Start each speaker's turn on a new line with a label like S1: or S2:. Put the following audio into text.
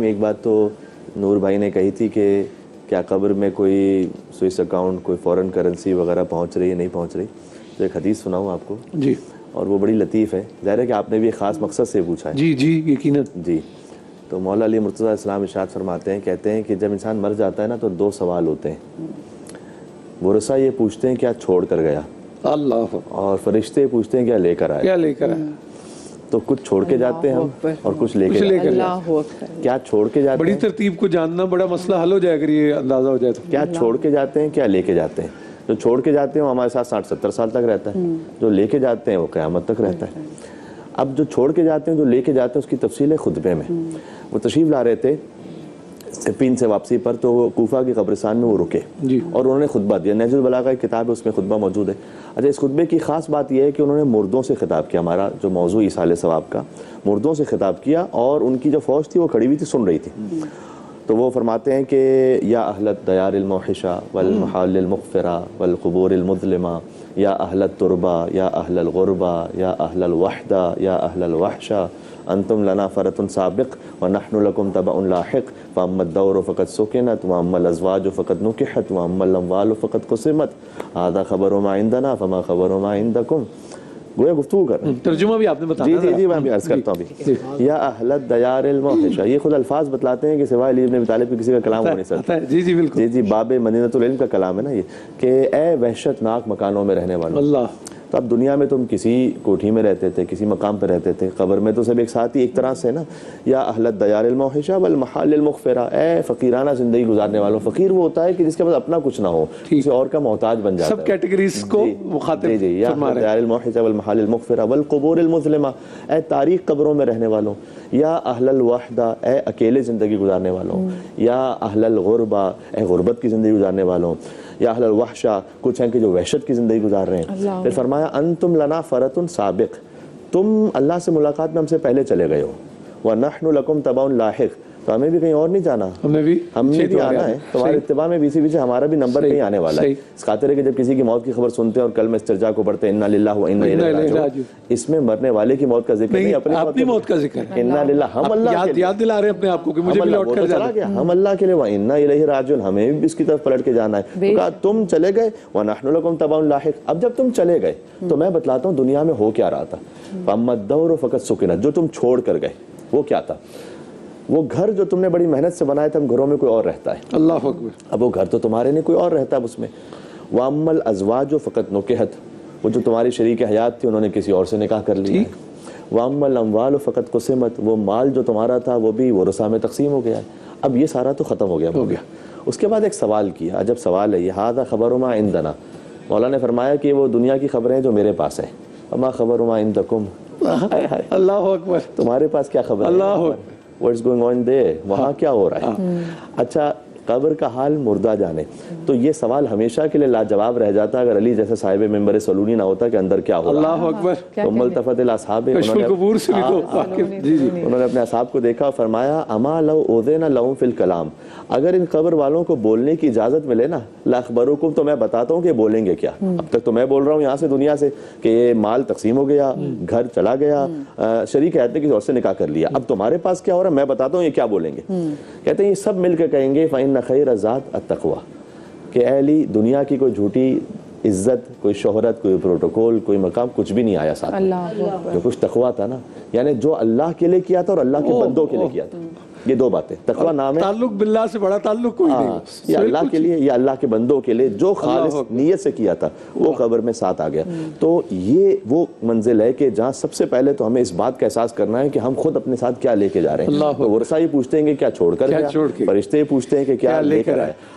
S1: الرحیم، ایک بات تو نور بھائی نے کہی تھی کہ کیا قبر میں کوئی سوئس اکاؤنٹ، کوئی فورن کرنسی وغیرہ پہنچ رہی ہے نہیں پہنچ رہی. تو ایک حدیث سناؤں آپ کو
S2: جی،
S1: اور وہ بڑی لطیف ہے. ظاہر ہے کہ آپ نے بھی ایک خاص مقصد سے پوچھا ہے.
S2: جی جی یقیناً.
S1: جی، تو مولا علی مرتضیٰ السلام ارشاد فرماتے ہیں، کہتے ہیں کہ جب انسان مر جاتا ہے نا تو دو سوال ہوتے ہیں. ورثہ یہ پوچھتے ہیں کیا چھوڑ کر گیا،
S2: اللہ،
S1: اور فرشتے پوچھتے ہیں کیا لے کر آئے.
S2: کیا لے کر آئے.
S1: تو کچھ چھوڑ کے جاتے ہیں ہم اور کچھ لے کے جاتے ہیں. کیا چھوڑ کے جاتے
S2: بڑی
S1: ہیں،
S2: ترتیب کو جاننا بڑا مسئلہ حل ہو جائے اگر یہ اندازہ ہو جائے تو.
S1: کیا چھوڑ کے جاتے ہیں کیا لے کے جاتے ہیں. جو چھوڑ کے جاتے ہیں وہ ہمارے ساتھ 60-70 سال تک رہتا ہے، جو لے کے جاتے ہیں وہ قیامت تک رہتا ہے. اب جو چھوڑ کے جاتے ہیں، جو لے کے جاتے ہیں، اس کی تفصیل ہے خطبے میں. وہ تشریف لا رہے تھے سپین سے واپسی پر، تو وہ کوفہ کی قبرستان میں وہ رکے اور انہوں نے خطبہ دیا. نہج البلاغہ کی کتاب ہے، اس میں خطبہ موجود ہے. اچھا، اس خطبے کی خاص بات یہ ہے کہ انہوں نے مردوں سے خطاب کیا. ہمارا جو موضوع ایصال ثواب کا، مردوں سے خطاب کیا، اور ان کی جو فوج تھی وہ کھڑی ہوئی تھی، سن رہی تھی. تو وہ فرماتے ہیں کہ یا اہل الدیار الموحشہ والمحال المغفرہ والقبور المظلمہ، یا اہل التربہ یا اہل الغربہ یا اہل الوحدہ یا اہل الوحشہ، انتم لنا فرۃ سابق ونحن لکم تبع لاحق، فاما الدور فقد سکنت واما الازواج فقد نکحت واما الاموال فقد قسمت، هذا خبر ما عندنا فما خبر ما عندکم. گویا گفتگو کر رہے ہیں.
S2: ترجمہ بھی آپ نے بتایا.
S1: جی میں بھی عرض کرتا ہوں ابھی. یا اہل الدیار الموحشہ، یہ خود الفاظ بتلاتے ہیں کہ سوائے علی بن ابی طالب کے کسی کا کلام ہو نہیں سکتا.
S2: جی جی بالکل.
S1: جی باب مدینۃ العلم کا کلام ہے نا یہ، کہ اے وحشت ناک مکانوں میں رہنے والوں.
S2: اللہ.
S1: تو اب دنیا میں تم کسی کوٹھی میں رہتے تھے، کسی مقام پہ رہتے تھے، قبر میں تو سب ایک ساتھ ہی ایک طرح سے نا. یا اہل الدیار الموحشہ والمحال المغفرہ، اے فقیرانہ زندگی گزارنے والوں. فقیر وہ ہوتا ہے کہ جس کے پاس اپنا کچھ نہ ہو، کسی اور کا محتاج بن جاتا ہے.
S2: سب کیٹیگریز کو مخاطب.
S1: جی یا اہل الدیار الموحشہ والمحال المغفرہ والقبور المظلمہ، اے تاریک قبروں میں رہنے والوں. یا اہل الوحدہ، اے اکیلے زندگی گزارنے والوں. یا اہل الغربہ، اے غربت کی زندگی گزارنے والوں. یا اہل الوحشہ، کچھ ہیں کہ جو وحشت کی زندگی گزار رہے ہیں. پھر فرمایا انتم لنا فرۃ سابق، تم اللہ سے ملاقات میں ہم سے پہلے چلے گئے ہو. وَنَحْنُ لَكُمْ تَبَعٌ لاحق، تو ہمیں بھی کہیں اور نہیں جانا، ہم نے بھی آنا ہے. تمہارے اتباع میں بیچے پیچھے ہمارا بھی نمبر کہیں آنے والا ہے. اس خاطر ہے کہ جب کسی کی موت کی خبر سنتے ہیں اور کلمہ استرجاع کو پڑھتے ہیں انا للہ و انا الیہ راجعون، اس میں مرنے والے کی موت کا ذکر نہیں،
S2: اپنی موت کا ذکر ہے.
S1: انا للہ، ہم اللہ کے
S2: یاد دلا رہے ہیں اپنے آپ کو کہ مجھے بھی لوٹ کر جانا ہے.
S1: ہم اللہ کے لیے و انا الیہ راجعون، ہمیں بھی اس کی طرف پلٹ کے جانا ہے. تو کہا تم چلے گئے وَنَحْنُ لَكُمْ تَبَعٌ لاحق. اب جب تم چلے گئے تو میں بتلاتا ہوں دنیا میں ہو کیا رہا تھا. فَأَمَّا الدَّوْرُ فَقَدْ سُكِنَتْ، جو تم چھوڑ کر گئے وہ کیا تھا. وہ گھر جو تم نے بڑی محنت سے بنائے تھے، ہم گھروں میں کوئی اور رہتا ہے. اللہ اکبر. اب وہ گھر تو تمہارے نہیں، کوئی اور رہتا ہے اس میں. وَأَمَّا الْأَزْوَاجُ فَقَدْ نُكِحَتْ، وہ جو تمہاری شریک حیات تھی انہوں نے کسی اور سے نکاح کر لیا. وَأَمَّا الْأَمْوَالُ فَقَدْ قُسِمَتْ، وہ مال جو تمہارا تھا وہ بھی ورثہ میں تقسیم ہو گیا ہے. اب یہ سارا تو ختم ہو گیا. اس کے بعد ایک سوال کیا، عجب سوال ہے یہ. هَذَا خَبَرُ مَا عِنْدَنَا، مولا نے فرمایا کہ وہ دنیا کی خبریں جو میرے پاس ہیں. وَمَا خَبَرُ مَا عِنْدَكُمْ، اللہ اکبر، تمہارے پاس کیا خبر ہے. اللہ اکبر. What's going on there، وہاں کیا ہو رہا ہے. اچھا، قبر کا حال مردہ جانے. تو یہ سوال ہمیشہ کے لیے لاجواب رہ جاتا اگر علی جیسا صاحب ممبر سلونی نہ ہوتا کہ اندر کیا ہو رہا ہے. اللہ اکبر. ثم التفت الی اصحابہ، انہوں نے اپنے اصحاب کو دیکھا اور فرمایا اما لو اذن لهم فی الکلام، اگر ان قبر والوں کو بولنے کی اجازت ملے نا، لاخبرکم، تو میں بتاتا ہوں کہ بولیں گے کیا. اب تک تو میں بول رہا ہوں یہاں سے دنیا سے کہ یہ مال تقسیم ہو گیا، گھر چلا گیا، شریک حیات نے کسی اور سے نکاح کر لیا. اب تمہارے پاس کیا ہو رہا ہے میں بتاتا ہوں یہ کیا بولیں گے. کہتے ہیں یہ سب مل کے کہیں گے فإن خیر الزاد التقوی، کہ اے علی دنیا کی کوئی جھوٹی عزت، کوئی شہرت، کوئی پروٹوکول، کوئی مقام کچھ بھی نہیں آیا ساتھ. جو کچھ تقوی تھا نا، یعنی جو اللہ کے لیے کیا تھا اور اللہ کے بندوں کے لیے کیا تھا. یہ دو باتیں. تقوی نام ہے،
S2: تعلق باللہ سے بڑا تعلق کوئی نہیں.
S1: یہ اللہ کے لیے، یہ اللہ کے بندوں کے لیے جو خالص نیت سے کیا تھا وہ قبر میں ساتھ آ گیا. تو یہ وہ منزل ہے کہ جہاں سب سے پہلے تو ہمیں اس بات کا احساس کرنا ہے کہ ہم خود اپنے ساتھ کیا لے کے جا رہے ہیں. ورثہ یہ پوچھتے ہیں کہ کیا چھوڑ کر گیا، فرشتے پوچھتے ہیں کہ کیا لے کر آئے.